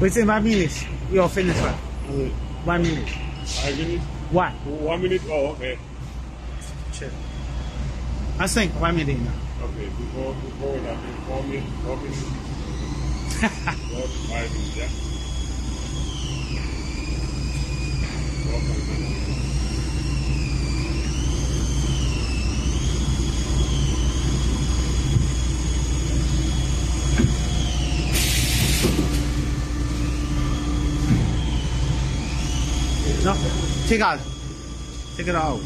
Within 1 minute, you're finished. 1 minute. 5 minutes? One. 1 minute? Oh, okay. Sure. I think 1 minute now. Okay, before that, 4 minutes, 4 minutes. 4 to 5 minutes, yeah. 4 to 5 minutes. No, take out. Take it out.